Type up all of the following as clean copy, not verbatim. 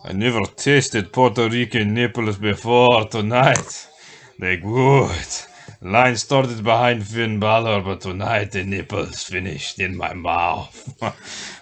I never tasted Puerto Rican nipples before tonight. They're good. Line started behind Finn Balor, but tonight the nipples finished in my mouth.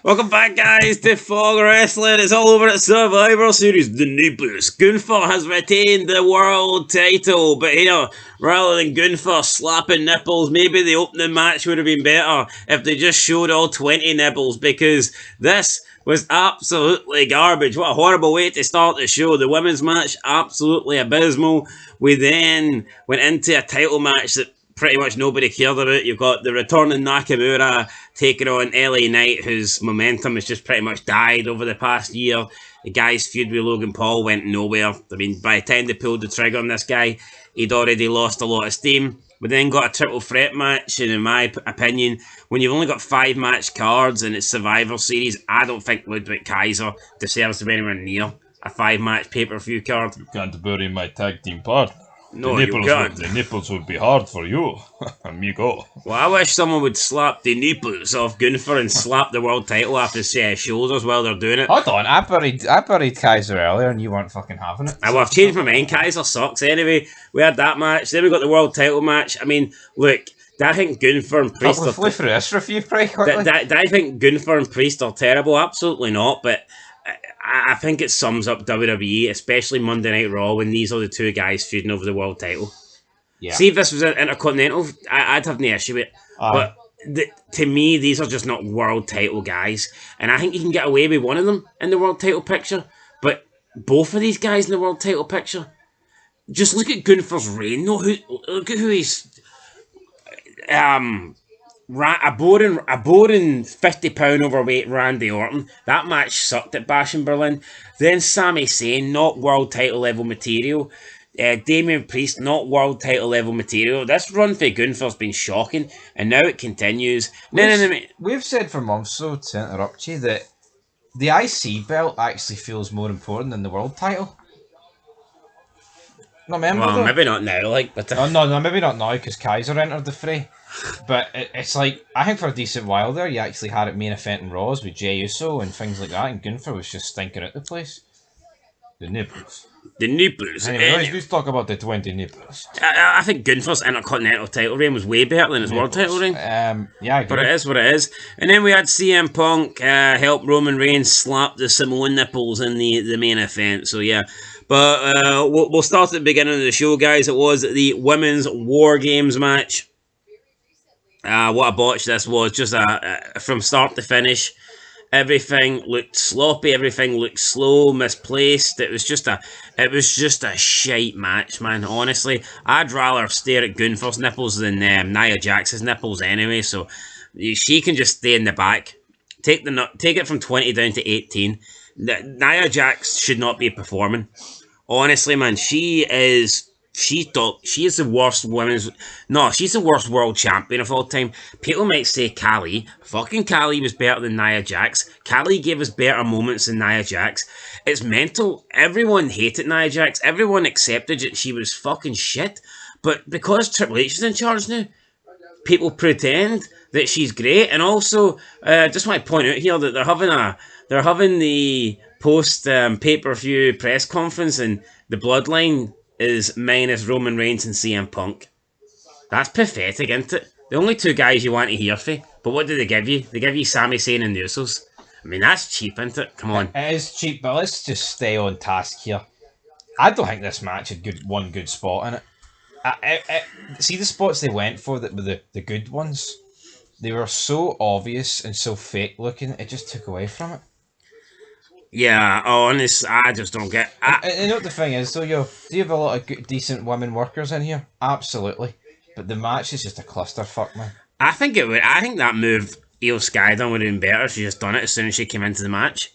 Welcome back, guys, to Fog Wrestling. It's all over at Survivor Series. The nipples. Gunther has retained the world title, but here, rather than Gunther slapping nipples, maybe the opening match would have been better if they just showed all 20 nipples, because this was absolutely garbage. What a horrible way to start the show. The women's match, absolutely abysmal. We then went into a title match that pretty much nobody cared about. You've got the returning Nakamura taking on LA Knight, whose momentum has just pretty much died over the past year. The guy's feud with Logan Paul went nowhere. I mean, by the time they pulled the trigger on this guy, he'd already lost a lot of steam. We then got a triple threat match, and in my opinion, when you've only got 5 match cards and it's Survivor Series, I don't think Ludwig Kaiser deserves to be anywhere near a 5 match pay-per-view card. You can't bury my tag team partner. No, you can't. The nipples would be hard for you, amigo. Well, I wish someone would slap the nipples off Gunther and slap the world title off his shoulders while they're doing it. Hold on, I buried Kaiser earlier and you weren't fucking having it. I've changed my mind. Kaiser sucks anyway. We had that match. Then we got the world title match. I mean, look, I think Gunther and Priest We flew through this review pretty quickly. I think Gunther and Priest are terrible. Absolutely not. But I think it sums up WWE, especially Monday Night Raw, when these are the two guys feuding over the world title. Yeah. See, if this was an Intercontinental, I'd have no issue with it. But to me, these are just not world title guys. And I think you can get away with one of them in the world title picture. But both of these guys in the world title picture, just look at Gunther's reign. Look at who he's... a boring 50-pound overweight Randy Orton. That match sucked at Bash in Berlin. Then Sami Zayn, not world title level material. Damian Priest, not world title level material. This run for Gunther's been shocking, and now it continues. We've said for months, though, to interrupt you, that the IC belt actually feels more important than the world title. No, remember? Well, maybe not now, but no, maybe not now because Kaiser entered the fray. But it's like, I think for a decent while there, you actually had it main event and Raws with Jey Uso and things like that, and Gunther was just stinking out the place. The nipples. The nipples. Anyway, let's talk about the 20 nipples. I think Gunther's Intercontinental title reign was way better than his world title reign. Yeah, I agree. But it is what it is. And then we had CM Punk help Roman Reigns slap the Samoan nipples in the main event. So yeah. But we'll start at the beginning of the show, guys. It was the Women's War Games match. What a botch this was. Just from start to finish. Everything looked sloppy. Everything looked slow, misplaced. It was just a shite match, man. Honestly, I'd rather stare at Gunther's nipples than Nia Jax's nipples anyway. So she can just stay in the back. Take it from 20 down to 18. Nia Jax should not be performing. Honestly, man, she is the worst women's... No, she's the worst world champion of all time. People might say Khali. Fucking Khali was better than Nia Jax. Khali gave us better moments than Nia Jax. It's mental. Everyone hated Nia Jax. Everyone accepted that she was fucking shit. But because Triple H is in charge now, people pretend that she's great. And also, just want to point out here that they're having the post pay-per-view press conference, and the Bloodline is minus Roman Reigns and CM Punk. That's pathetic, isn't it? The only two guys you want to hear from. But what do they give you? They give you Sami Zayn and the Usos. I mean, that's cheap, isn't it? Come on. It is cheap, but let's just stay on task here. I don't think this match had one good spot in it. See the spots they went for that were the good ones? They were so obvious and so fake looking, it just took away from it. Yeah, honest, I just don't get... You know what the thing is, though, do you have a lot of good, decent women workers in here? Absolutely. But the match is just a clusterfuck, man. I think that move Io Sky done would have been better if she just done it as soon as she came into the match.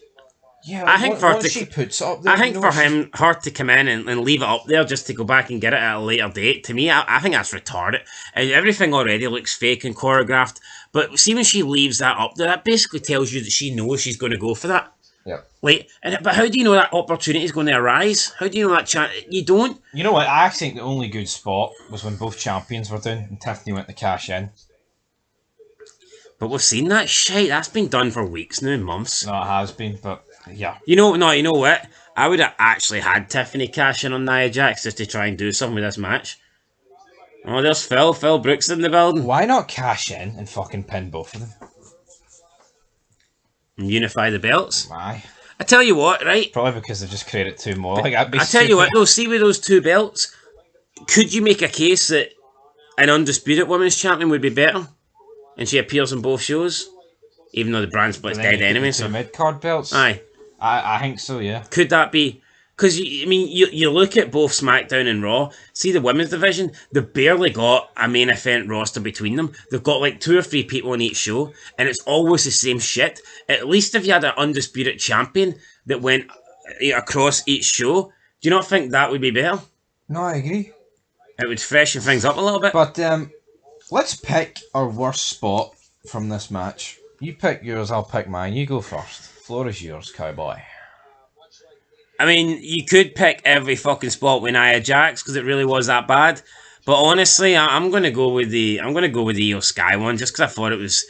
Yeah, I think she puts it up there, I think for her to come in and leave it up there just to go back and get it at a later date, to me, I think that's retarded. And everything already looks fake and choreographed. But see, when she leaves that up there, that basically tells you that she knows she's going to go for that. Yeah. But how do you know that opportunity is going to arise? How do you know that chance? You don't. You know what? I actually think the only good spot was when both champions were down and Tiffany went to cash in. But we've seen that shit. That's been done for weeks now, months. No, it has been, but yeah. You know what? I would have actually had Tiffany cash in on Nia Jax just to try and do something with this match. Oh, there's Phil. Phil Brooks in the building. Why not cash in and fucking pin both of them? And unify the belts. Why? I tell you what, right? Probably because they've just created two more. Like, that'd be I tell you what, stupid. though, see with those two belts, could you make a case that an undisputed women's champion would be better? And she appears on both shows? Even though the brand split's But then dead you put anyway. the two So, mid-card belts. aye. I think so, yeah. Could that be... Because, you look at both SmackDown and Raw, see the women's division, they've barely got a main event roster between them. They've got like 2 or 3 people on each show, and it's always the same shit. At least if you had an undisputed champion that went across each show, do you not think that would be better? No, I agree. It would freshen things up a little bit. But let's pick our worst spot from this match. You pick yours, I'll pick mine. You go first. Floor is yours, cowboy. I mean, you could pick every fucking spot with Nia Jax because it really was that bad. But honestly, I'm gonna go with the Io Sky one just because I thought it was.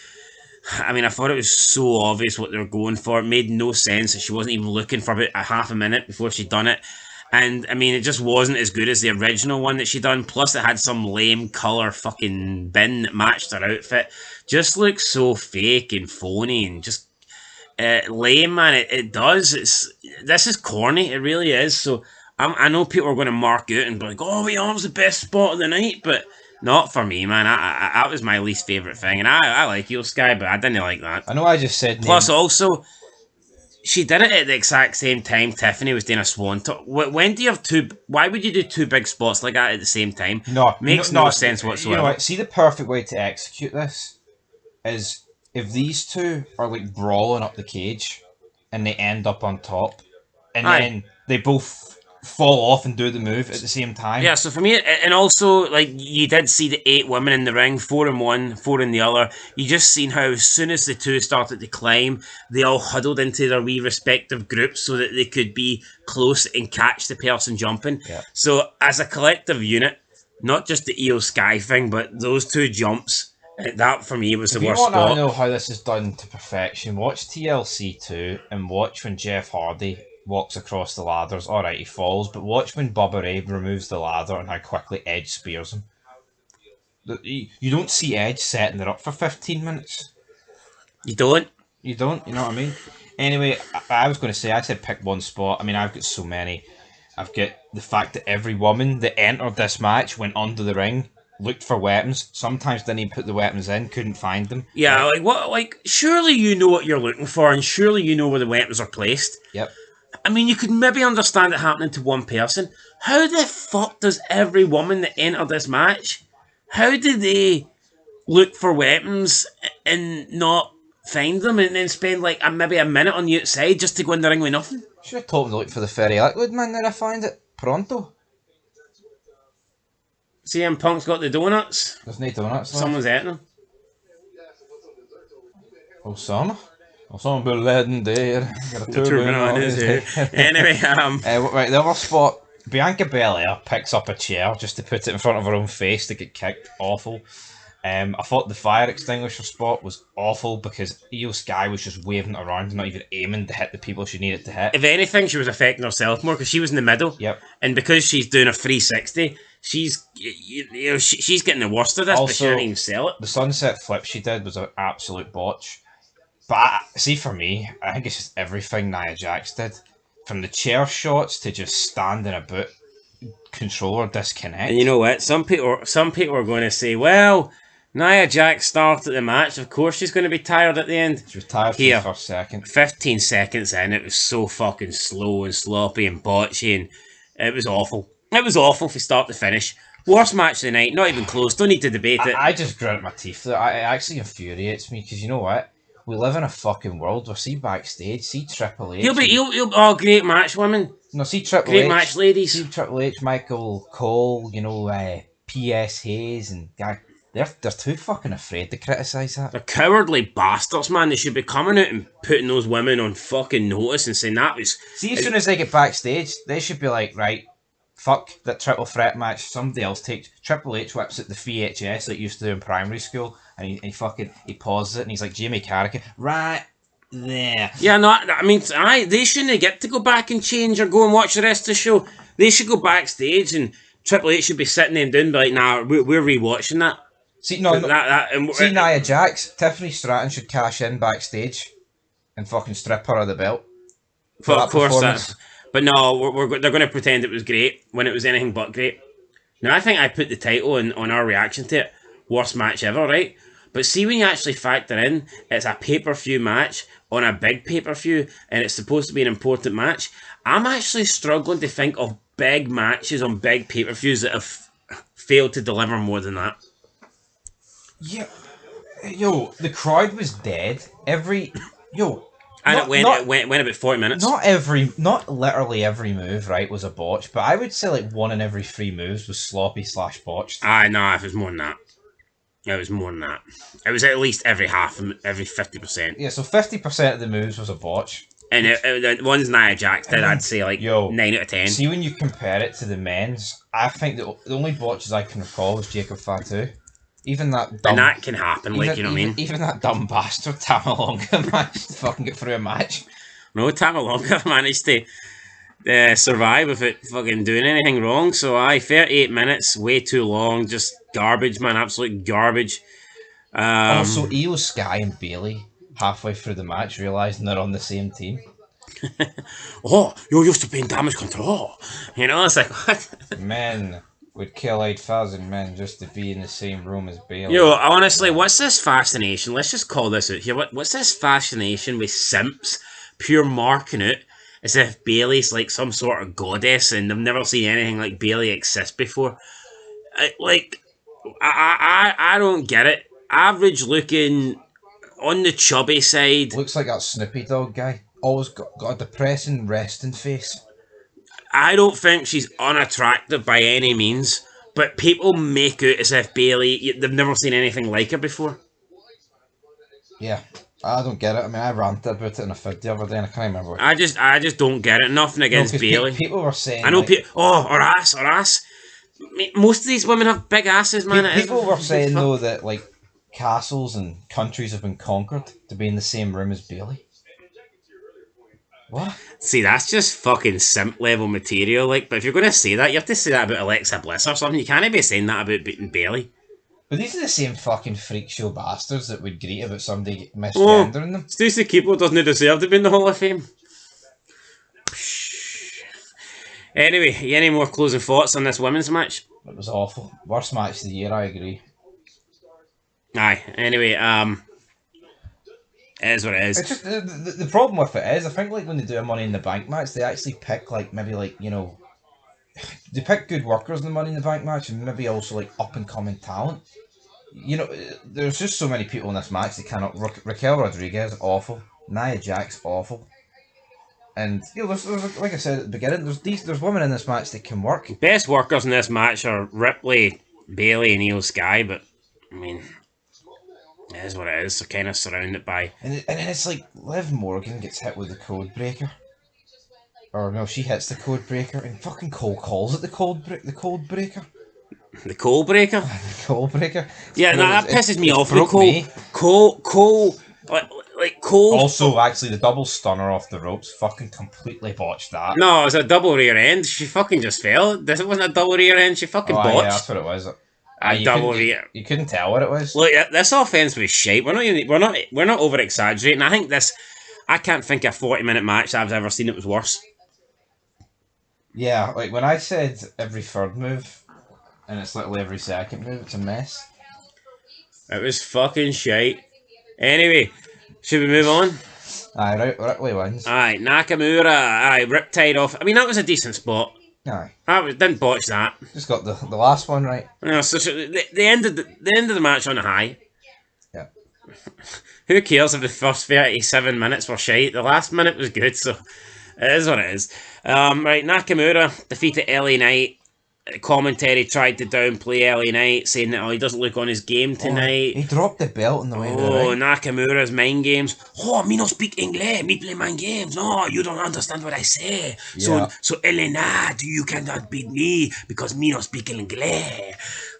I thought it was so obvious what they were going for. It made no sense that she wasn't even looking for about a half a minute before she'd done it. And I mean, it just wasn't as good as the original one that she done. Plus, it had some lame color fucking bin that matched her outfit. Just looks so fake and phony and just lame, man. It does. This is corny. It really is. So I know people are going to mark out and be like, "Oh, that was the best spot of the night," but not for me, man. That was my least favorite thing, and I like Io Sky, but I didn't like that. I know I just said... Plus, also, she did it at the exact same time Tiffany was doing a swan talk. When do you have two... Why would you do 2 big spots like that at the same time? Makes no sense whatsoever. You know what? See, the perfect way to execute this is if these two are like brawling up the cage and they end up on top and then they both fall off and do the move at the same time. Yeah, so for me, and also, like, you did see the 8 women in the ring, 4 in one, 4 in the other. You just seen how as soon as the two started to climb, they all huddled into their wee respective groups so that they could be close and catch the person jumping. Yeah. So as a collective unit, not just the Io Sky thing, but those 2 jumps, that for me was the worst If you want spot. to know how this is done to perfection, watch TLC 2 and watch when Jeff Hardy walks across the ladders. Alright, he falls, but watch when Bubba Ray removes the ladder and how quickly Edge spears him. You don't see Edge setting it up for 15 minutes. You don't? You don't, you know what I mean? Anyway, I was going to say, I said pick one spot. I mean, I've got so many. I've got the fact that every woman that entered this match went under the ring, looked for weapons, sometimes didn't even put the weapons in, couldn't find them. Yeah, like what? Like surely you know what you're looking for, and surely you know where the weapons are placed. Yep. I mean, you could maybe understand it happening to one person. How the fuck does every woman that entered this match, how did they look for weapons and not find them and then spend like maybe a minute on the outside just to go in the ring with nothing? Should have told them to look for the fairy liquid, man, then I find it. Pronto. CM Punk's got the donuts. There's no donuts left. Someone's eating them. Some bit lead in there. Got a Turban on his head. Anyway, right, the other spot, Bianca Belair picks up a chair just to put it in front of her own face to get kicked. Awful. I thought the fire extinguisher spot was awful because Io Sky was just waving it around and not even aiming to hit the people she needed to hit. if anything, she was affecting herself more because she was in the middle. Yep. And because she's doing a 360, she's she's getting the worst of this, but she Also, didn't even sell it. The sunset flip she did was an absolute botch. But see, for me, I think it's just everything Nia Jax did. From the chair shots to just standing about, controller disconnect. And you know what? Some people are going to say, well, Nia Jax started the match. Of course she's going to be tired at the end. She was tired for Here. the first second. 15 seconds in, it was so fucking slow and sloppy and botchy, and it was awful. It was awful from start to finish. Worst match of the night, not even close. Don't need to debate it. I just grit my teeth. It actually infuriates me because you know what? We live in a fucking world where see backstage, see Triple H. He'll oh, great match, women. No, see Triple Great H. match, ladies. See Triple H, Michael Cole, P.S. Hayes, and guy. They're too fucking afraid to criticise that. They're cowardly bastards, man. They should be coming out and putting those women on fucking notice and saying that was... See, as soon as they get backstage, they should be like, right, fuck that triple threat match. Somebody else takes... Triple H whips at the VHS that he used to do in primary school, and he pauses it, and he's like, Jamie Carragher, right, Nah. Yeah, no, I mean, they shouldn't get to go back and change or go and watch the rest of the show. They should go backstage and Triple H should be sitting them down and be like, nah, we're rewatching that. See, no, see, Nia Nia Jax, Tiffany Stratton should cash in backstage and fucking strip her of the belt. Of course, but no, they're going to pretend it was great when it was anything but great. Now, I think I put the title on our reaction to it, worst match ever, right? But see, when you actually factor in, it's a pay-per-view match on a big pay-per-view, and it's supposed to be an important match, I'm actually struggling to think of big matches on big pay-per-views that have failed to deliver more than that. Yeah. Yo, the crowd was dead. And it went about 40 minutes. Not literally every move, right, was a botch, but I would say like 1 in every 3 moves was sloppy / botched. No, it was more than that. It was more than that. It was at least every 50%. Yeah, so 50% of the moves was a botch. And the ones Nia Jax did, I'd say like 9 out of 10. See, when you compare it to the men's, I think the only botches I can recall was Jacob Fatu. Even that dumb... And that can happen, you know what I mean? Even that dumb bastard, Tamalonga, managed to fucking get through a match. No, Tamalonga managed to survive without fucking doing anything wrong. So, 38 minutes, way too long. Just garbage, man. Absolute garbage. Also, Io Sky and Bailey, halfway through the match, realising they're on the same team. Oh, you're used to being damage control. You know, it's like, what? Men would kill 8,000 men just to be in the same room as Bailey. Yo, honestly, what's this fascination? Let's just call this out here. What's this fascination with simps pure marking it as if Bailey's like some sort of goddess and they've never seen anything like Bailey exist before? I don't get it. Average looking, on the chubby side. Looks like that Snoopy Dog guy. Always got a depressing resting face. I don't think she's unattractive by any means, but people make out as if Bailey, they've never seen anything like her before. Yeah, I don't get it. I mean, I ranted about it in a vid the other day and I can't remember. I just don't get it. Nothing against Bailey. People were saying... I know her ass. Most of these women have big asses, man. People were saying, though, that, like, castles and countries have been conquered to be in the same room as Bailey. What? See, that's just fucking simp level material, like, but if you're going to say that, you have to say that about Alexa Bliss or something. You can't be saying that about beating Bailey. But these are the same fucking freak show bastards that would greet about somebody misgendering them. Stacey Keibler doesn't deserve to be in the Hall of Fame. Anyway, any more closing thoughts on this women's match? It was awful. Worst match of the year, I agree. Aye, anyway, it is what it is. It's just, the problem with it is, I think like when they do a Money in the Bank match, they actually pick like, maybe like, you know, they pick good workers in the Money in the Bank match and maybe also like up and coming talent. You know, there's just so many people in this match that cannot... Raquel Rodriguez, awful. Nia Jax, awful. And, you know, there's like I said at the beginning, there's women in this match that can work. Best workers in this match are Ripley, Bailey and Io Sky, but, I mean... It is what it is. They're kind of surrounded by... And then it's like Liv Morgan gets hit with the code breaker. Or no, she hits the code breaker and fucking Cole calls it the code breaker. The coal breaker? The Cole breaker. Yeah, no, that pisses me off. Cole... Like Cole... Also, actually, the double stunner off the ropes fucking completely botched that. No, it was a double rear end. She fucking just fell. This wasn't a double rear end. She fucking botched. Yeah, that's what it was. You couldn't tell what it was. Look, this offense was shite. We're not over exaggerating. I think this. I can't think of a 40-minute match I've ever seen that was worse. Yeah, like when I said every third move, and it's literally every second move, it's a mess. It was fucking shite. Anyway, should we move on? Aye, Ripley wins. Aye, Nakamura. Riptide off. I mean, that was a decent spot. Aye. Didn't botch that. Just got the last one right. No, so they ended the match on a high. Yeah. Who cares if the first 37 minutes were shite? The last minute was good, so it is what it is. Right, Nakamura defeated LA Knight. Commentary tried to downplay LA Knight, saying that he doesn't look on his game tonight. He dropped the belt in the way. Nakamura's mind games. Me no speak English. Me play mind games. No, you don't understand what I say. Yeah. So LA Knight, you cannot beat me because me no speak English.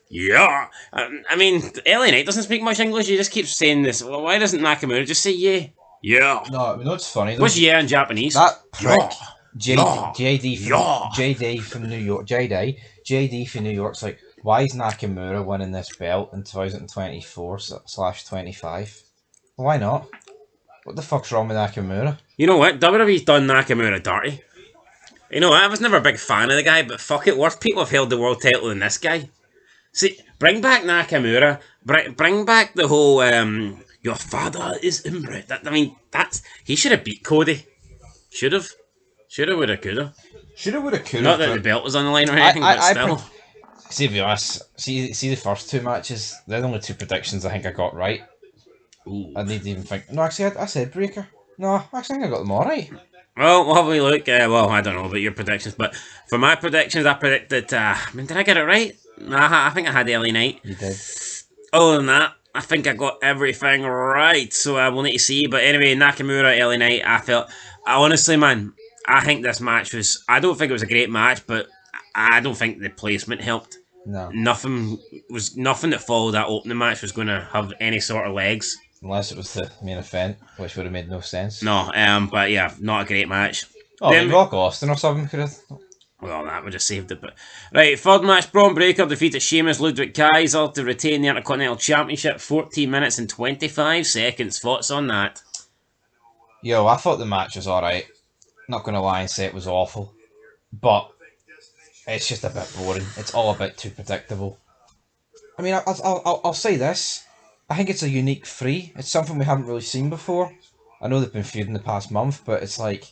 Yeah. I mean, LA Knight doesn't speak much English. He just keeps saying this. Well, why doesn't Nakamura just say yeah? Yeah. No, you know what's funny though? What's yeah in Japanese? That prick, Yeah. JD from New York's like, why is Nakamura winning this belt in 2024/25? Why not? What the fuck's wrong with Nakamura? You know what? WWE's done Nakamura dirty. You know what? I was never a big fan of the guy, but fuck it, worse people have held the world title than this guy. See, bring back Nakamura. Bring back the whole your father is inbred. He should have beat Cody. Should have, would have, could have. Shoulda, woulda, coulda. Not that the belt was on the line or anything, but still. See, to be honest, see the first two matches. They're the only two predictions I think I got right. Ooh. I need to even think. No, actually, I said Breaker. No, actually, I think I got them all right. Well, we'll have a look. Well, I don't know about your predictions, but for my predictions, I predicted. Did I get it right? I think I had LA Knight. You did. Other than that, I think I got everything right. So we'll need to see. But anyway, Nakamura, LA Knight. Honestly, man, I think this match was. I don't think it was a great match, but I don't think the placement helped. No. Nothing that followed that opening match was going to have any sort of legs. Unless it was the main event, which would have made no sense. No, but yeah, not a great match. Oh, then, Rock Austin or something could have. Well, that would have saved it. But right, third match: Braun Breaker defeated Sheamus Ludwig Kaiser to retain the Intercontinental Championship. 14 minutes and 25 seconds. Thoughts on that? Yo, I thought the match was alright. Not gonna lie and say it was awful, but it's just a bit boring. It's all a bit too predictable. I mean, I'll say this. I think it's a unique three. It's something we haven't really seen before. I know they've been feuding the past month, but it's like,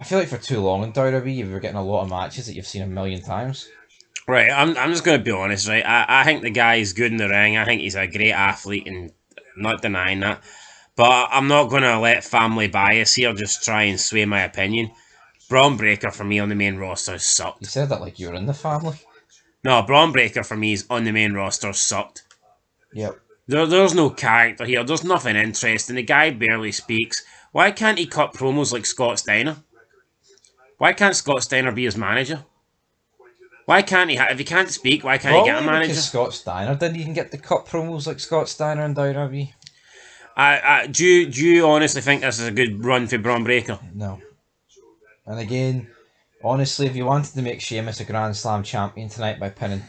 I feel like for too long in WWE, you were getting a lot of matches that you've seen a million times. Right, I'm just going to be honest, right? I think the guy is good in the ring. I think he's a great athlete, and not denying that. But I'm not going to let family bias here just try and sway my opinion. Braun Breaker for me on the main roster sucked. You said that like you were in the family. No, Braun Breaker for me is on the main roster sucked. Yep. There's no character here. There's nothing interesting. The guy barely speaks. Why can't he cut promos like Scott Steiner? Why can't Scott Steiner be his manager? Why can't he? If he can't speak, why can't he get a manager? Because Scott Steiner didn't even get the cut promos like Scott Steiner in WWE. Do you honestly think this is a good run for Braun Breaker? No. And again, honestly, if you wanted to make Sheamus a Grand Slam champion tonight by pinning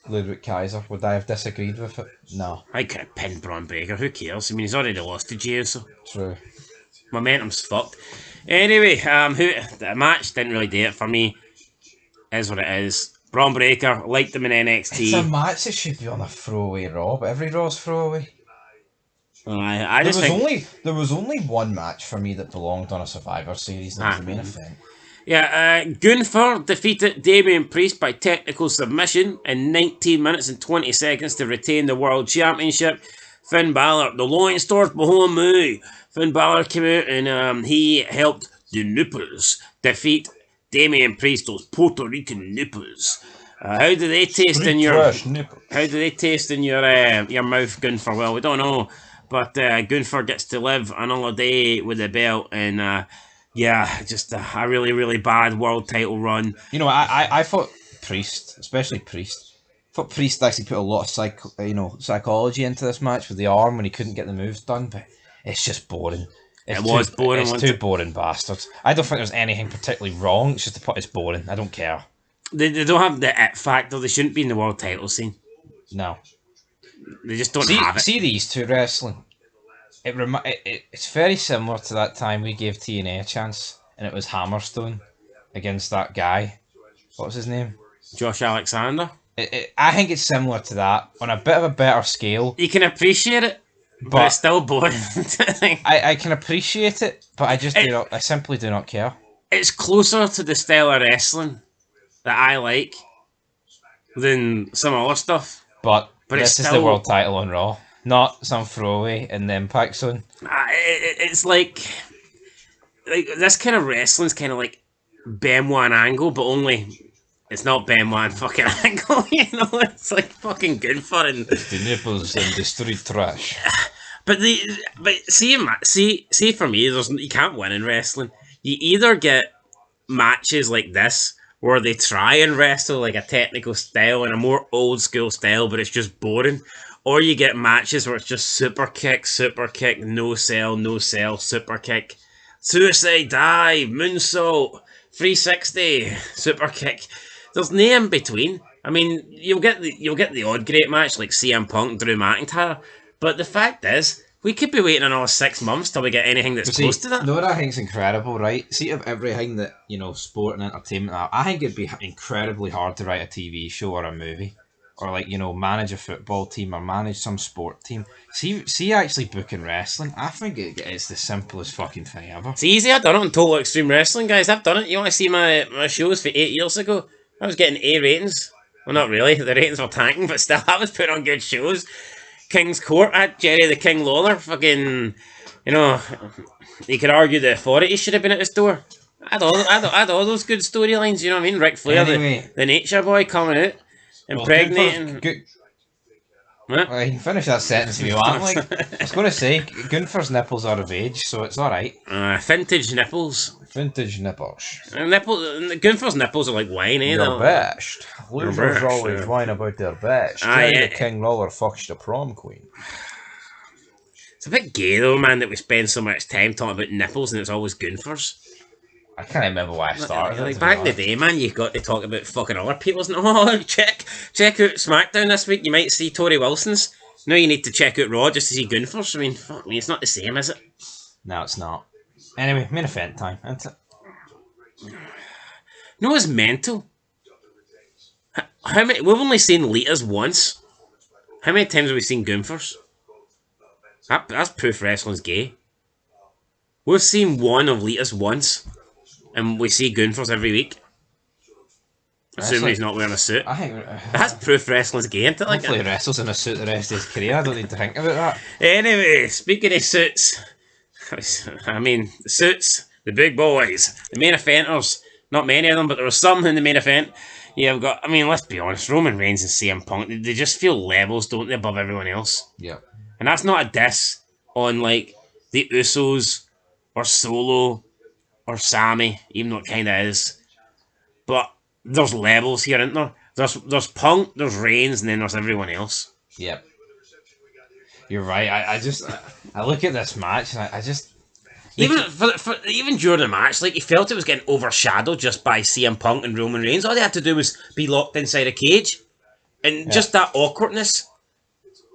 Ludwig Kaiser, would I have disagreed with it? No. I could have pinned Braun Breaker. Who cares? I mean, he's already lost to Jey, so True. Momentum's fucked. Anyway, the match didn't really do it for me. Is what it is. Braun Breaker, liked him in NXT. It's a match that should be on a throwaway Raw, but every Raw's throwaway. There was only one match for me that belonged on a Survivor Series, and that was the main event. Yeah, Gunther defeated Damian Priest by technical submission in 19 minutes and 20 seconds to retain the World Championship. Finn Balor, the loin stars behind me. Finn Balor came out and he helped the nipples defeat Damian Priest, those Puerto Rican nipples. How do they taste in your mouth, Gunther? Well, we don't know, but Gunther gets to live another day with the belt, and just a really, really bad world title run. You know, I thought Priest, especially Priest, actually put a lot of psychology into this match with the arm when he couldn't get the moves done, but it's just boring. It's too boring, bastards. I don't think there's anything particularly wrong. It's just it's boring. I don't care. They don't have the it factor. They shouldn't be in the world title scene. No. They just don't have it. See these two wrestling. It's very similar to that time we gave TNA a chance, and it was Hammerstone against that guy. What was his name? Josh Alexander. I think it's similar to that on a bit of a better scale. You can appreciate it, but it's still boring. I can appreciate it, but I simply do not care. It's closer to the style of wrestling that I like than some other stuff. But this is the world title on Raw, not some throwaway in the Impact Zone. It's like this kind of wrestling's kind of like Benoit and Angle, but only it's not Benoit and fucking Angle. You know, it's like fucking Gunther and the nipples and the street trash. But see for me, you can't win in wrestling. You either get matches like this where they try and wrestle like a technical style and a more old school style, but it's just boring. or you get matches where it's just super kick, no sell, super kick, suicide dive, moonsault, 360, super kick. There's no in between. I mean, you'll get the odd great match like CM Punk, Drew McIntyre, but the fact is, we could be waiting another 6 months till we get anything that's close to that. No, what I think's incredible, right? See, of everything that, sport and entertainment are, I think it'd be incredibly hard to write a TV show or a movie. Or, like, manage a football team or manage some sport team. See actually booking wrestling, I think it's the simplest fucking thing ever. It's easy, I've done it on Total Extreme Wrestling, guys. I've done it. You want to see my shows for 8 years ago? I was getting A ratings. Well, not really. The ratings were tanking, but still, I was putting on good shows. King's Court at Jerry the King Lawler. Fucking, you could argue the Authority should have been at his door. I had all those good storylines, you know what I mean? Ric Flair, Anyway, the Nature Boy coming out, impregnating. Well, you can finish that sentence if you want. Like, I was going to say, Gunther's nipples are of age, so it's alright. Vintage nipples. Vintage nipples. Gunther's nipples are like wine, eh? Your best. Losers best, always yeah. whine about their best. Aye, Jerry the King Lawler fucks the prom queen. It's a bit gay though, man, that we spend so much time talking about nipples and it's always Gunther's. I can't remember why I started. Like back in the day, man, you got to talk about fucking other people's. Check out SmackDown this week. You might see Tori Wilson's. No, you need to check out Raw just to see Gunther's. I mean, it's not the same, is it? No, it's not. Anyway, main event time, isn't it? No, it's mental. How many? We've only seen Lita's once. How many times have we seen Gunther's? That's proof wrestling's gay. We've seen one of Lita's once, and we see Gunther's every week. Assuming he's not wearing a suit. I think That's proof wrestling's gay, isn't it? Like, hopefully he wrestles in a suit the rest of his career. I don't need to think about that. anyway, speaking of suits, I mean, the suits, the big boys, the main eventers, not many of them, but there were some in the main event. Yeah, we've got, I mean, let's be honest, Roman Reigns and CM Punk, they just feel levels, don't they, above everyone else? Yeah. And that's not a diss on, like, the Usos, or Solo, or Sammy, even though it kind of is. But there's levels here, isn't there? There's Punk, there's Reigns, and then there's everyone else. Yep. You're right. I look at this match and I just... Even during the match, like, you felt it was getting overshadowed just by CM Punk and Roman Reigns. All they had to do was be locked inside a cage. And just that awkwardness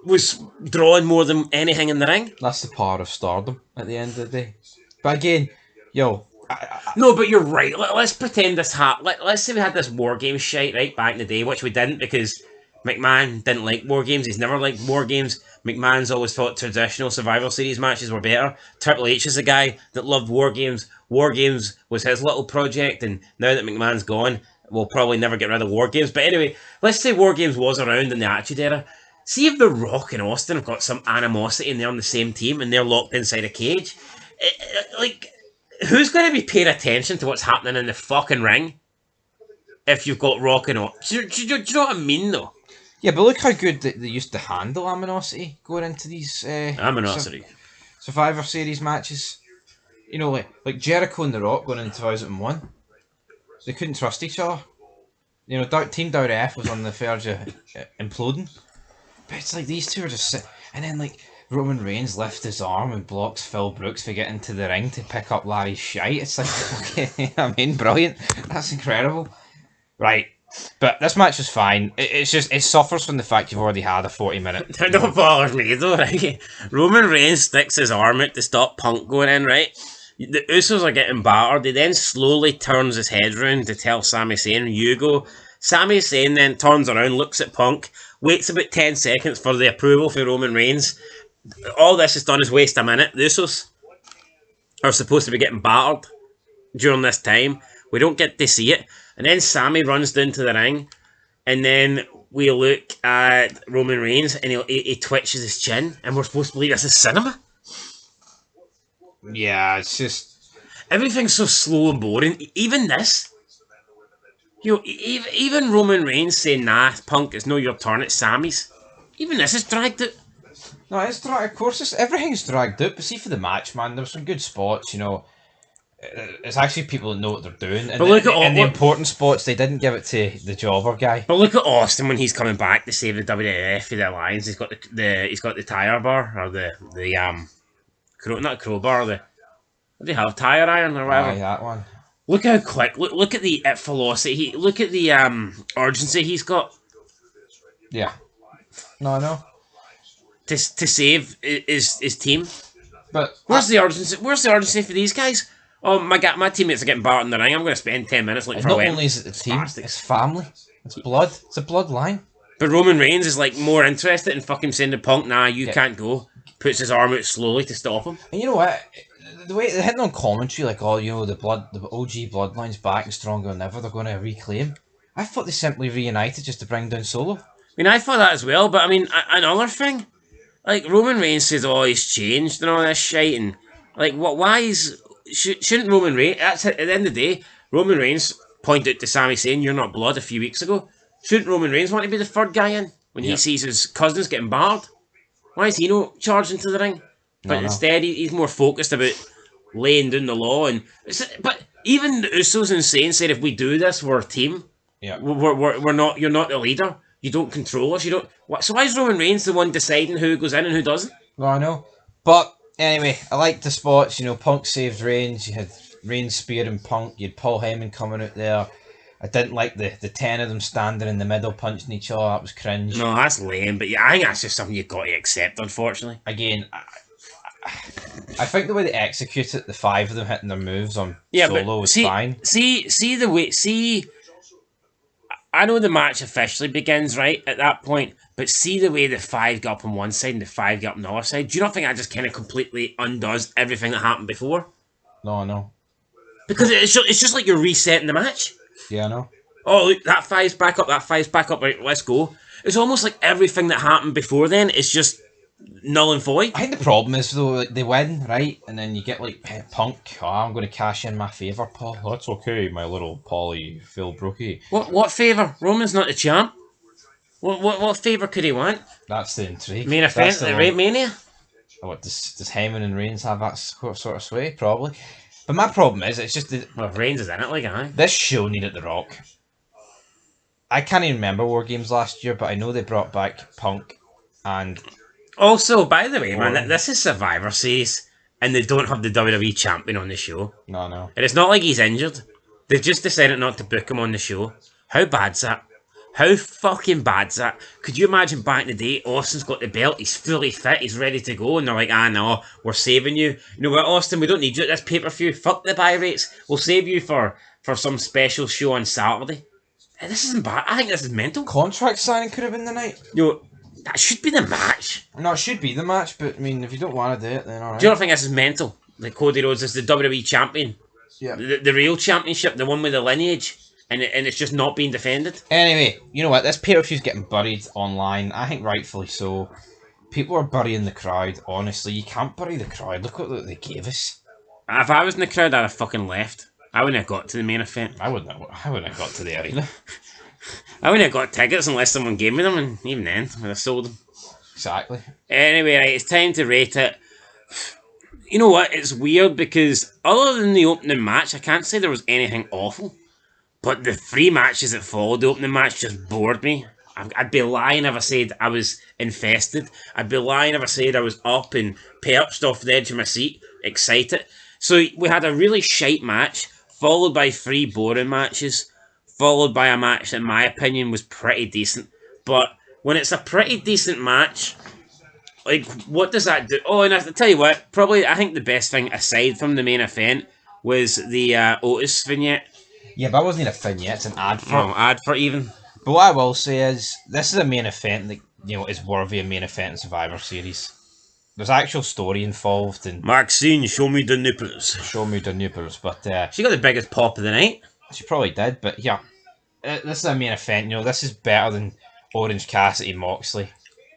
was drawing more than anything in the ring. That's the power of stardom at the end of the day. But again, No, but you're right. Let's pretend this happened. Let's say we had this War Games shite, right, back in the day, which we didn't because McMahon didn't like War Games. He's never liked War Games. McMahon's always thought traditional Survivor Series matches were better. Triple H is a guy that loved War Games. War Games was his little project, and now that McMahon's gone, we'll probably never get rid of War Games. But anyway, let's say War Games was around in the Attitude Era. See if The Rock and Austin have got some animosity and they're on the same team and they're locked inside a cage. Like, who's going to be paying attention to what's happening in the fucking ring if you've got Rock and Austin? Do you know what I mean, though? Yeah, but look how good they used to handle animosity going into these Survivor Series matches. You know, like Jericho and The Rock going into 2001. They couldn't trust each other. You know, Team WF was on the verge of imploding. But it's like these two are just sitting... And then, like, Roman Reigns lifts his arm and blocks Phil Brooks for getting to the ring to pick up Larry's shite. It's like, okay, I mean, brilliant. That's incredible. Right. But this match is fine. It's just, it suffers from the fact you've already had a 40-minute... That don't bother me, though, right? Roman Reigns sticks his arm out to stop Punk going in, right? The Usos are getting battered. He then slowly turns his head round to tell Sami Zayn, you go. Sami Zayn then turns around, looks at Punk, waits about 10 seconds for the approval for Roman Reigns. All this has done is waste a minute. The Usos are supposed to be getting battered during this time. We don't get to see it. And then Sami runs down to the ring, and then we look at Roman Reigns, and he twitches his chin, and we're supposed to believe this is cinema. Yeah, it's just... Everything's so slow and boring. Even this. You know, even Roman Reigns saying, nah, Punk, it's no your turn, it's Sami's. Even this is dragged out. No, it's dragged. Of course, everything's dragged out. But see, for the match, man, there were some good spots, you know. It's actually people that know what they're doing. And But look at in the look- important spots, they didn't give it to the jobber guy. But look at Austin when he's coming back to save the WWF for the Alliance. He's got the tire bar or not crowbar. What do you have? Tire iron or whatever. Aye, that one. Look how quick. Look at the velocity. Look at the urgency he's got Yeah. No, I know. to save his team. But Where's the urgency? Where's the urgency for these guys? Oh my god, my teammates are getting barred in the ring. I'm going to spend 10 minutes looking for a not weapon. only is it the team, Spastic. it's family. It's blood. It's a bloodline. But Roman Reigns is like more interested in fucking saying to Punk, nah, you can't go. Puts his arm out slowly to stop him. And you know what? The way they're hitting on commentary, like, oh, you know, the OG bloodline's back and stronger than ever. They're going to reclaim. I thought they simply reunited just to bring down Solo. I mean, I thought that as well, but I mean, another thing, like Roman Reigns says, oh, he's changed and all this shit, and like, what? Why is shouldn't Roman Reigns? At the end of the day, Roman Reigns pointed out to Sami Zayn, "You're not blood" a few weeks ago. Shouldn't Roman Reigns want to be the third guy in when he sees his cousins getting barred? Why is he not charging to the ring? But instead, he's more focused about laying down the law. But even the Usos and Zayn said, if we do this, we're a team. Yeah. We're not. You're not the leader. You don't control us. You don't. So why is Roman Reigns the one deciding who goes in and who doesn't? No, I know. But anyway, I liked the spots. You know, Punk saved Reigns. You had Reigns spearing Punk. You had Paul Heyman coming out there. I didn't like the 10 of them standing in the middle punching each other. That was cringe. No, that's lame. But yeah, I think that's just something you've got to accept, unfortunately. Again, I think the way they execute it, the 5 of them hitting their moves on Solo was fine. See the way. I know the match officially begins right at that point, but see the way the 5 got up on one side and the 5 got up on the other side. Do you not think that just kind of completely undoes everything that happened before? No, I know. Because it's just like you're resetting the match. Yeah, I know. Oh, look, that 5's back up, that 5's back up, right, let's go. It's almost like everything that happened before then is just null and void. I think the problem is, though, like, they win, right? And then you get, like, Punk. Oh, I'm going to cash in my favour, Paul. Oh, that's okay, my little Paulie Phil Brookie. What favour? Roman's not the champ. What favour could he want? That's the intrigue. Main event at the Mania? What, does Heyman and Reigns have that sort of sway? Probably. But my problem is, it's just that Well, Reigns is in it, like, aye. this show needed The Rock. I can't even remember War Games last year, but I know they brought back Punk and... Also, by the way, man, this is Survivor Series, and they don't have the WWE champion on the show. No. And it's not like he's injured. They've just decided not to book him on the show. How bad's that? How fucking bad's that? Could you imagine back in the day, Austin's got the belt, he's fully fit, he's ready to go, and they're like, no, we're saving you. You know what, Austin, we don't need you at this pay-per-view. Fuck the buy rates. We'll save you for some special show on Saturday. This isn't bad. I think this is mental. Contract signing could have been the night. You know, that should be the match. No, it should be the match, but I mean, if you don't want to do it, then alright. Do you not think this is mental? Like Cody Rhodes is the WWE champion. Yeah. The real championship, the one with the lineage. And it's just not being defended. Anyway, you know what? This pay-per-view's getting buried online. I think rightfully so. People are burying the crowd. Honestly, you can't bury the crowd. Look what they gave us. If I was in the crowd, I'd have fucking left. I wouldn't have got to the main event. I wouldn't have got to the arena. I wouldn't have got tickets unless someone gave me them, and even then, I'd have sold them. Exactly. Anyway, right, it's time to rate it. You know what? It's weird because other than the opening match, I can't say there was anything awful. But the 3 matches that followed the opening match just bored me. I'd be lying if I said I was infested. I'd be lying if I said I was up and perched off the edge of my seat, excited. So we had a really shite match, followed by 3 boring matches, followed by a match that in my opinion was pretty decent. But when it's a pretty decent match, like, what does that do? Oh, and I'll tell you what, probably I think the best thing aside from the main event was the Otis vignette. Yeah, but that wasn't even a vignette, it's an advert. Oh, advert even. But what I will say is, this is a main event that, you know, is worthy of main event in Survivor Series. There's actual story involved, and Maxine, show me the nipples. show me the nipples, but She got the biggest pop of the night. she probably did, but yeah. This is a main event, you know, this is better than Orange Cassidy Moxley.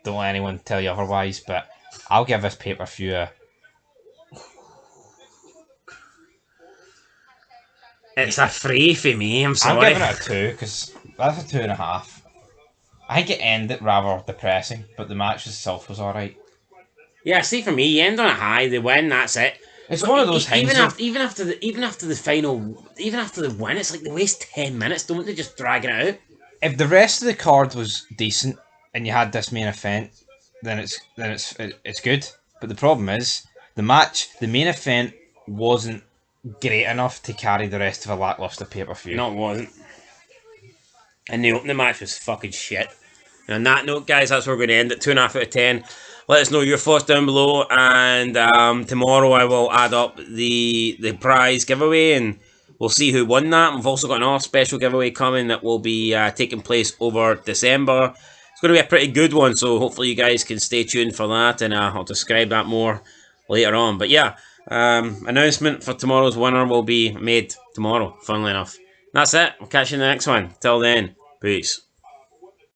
Don't let anyone tell you otherwise, but I'll give this pay-per-view a... It's a 3 for me, I'm I'm sorry. giving it a 2, because that's a 2.5. I think it ended rather depressing, but the match itself was alright. Yeah, see for me, you end on a high, they win, that's it. It's one of those things. Even after the final, even after the win, it's like they waste 10 minutes, don't they? Just dragging it out. If the rest of the card was decent and you had this main event, then it's good. But the problem is the main event wasn't great enough to carry the rest of a lackluster pay-per-view. No, it wasn't. And the opening match was fucking shit. And on that note, guys, that's where we're going to end it. 2.5 out of 10. Let us know your thoughts down below, and tomorrow I will add up the prize giveaway, and we'll see who won that. We've also got another special giveaway coming that will be taking place over December. It's going to be a pretty good one, so hopefully you guys can stay tuned for that, and I'll describe that more later on. But yeah, announcement for tomorrow's winner will be made tomorrow, funnily enough. That's it. We'll catch you in the next one. Till then, peace.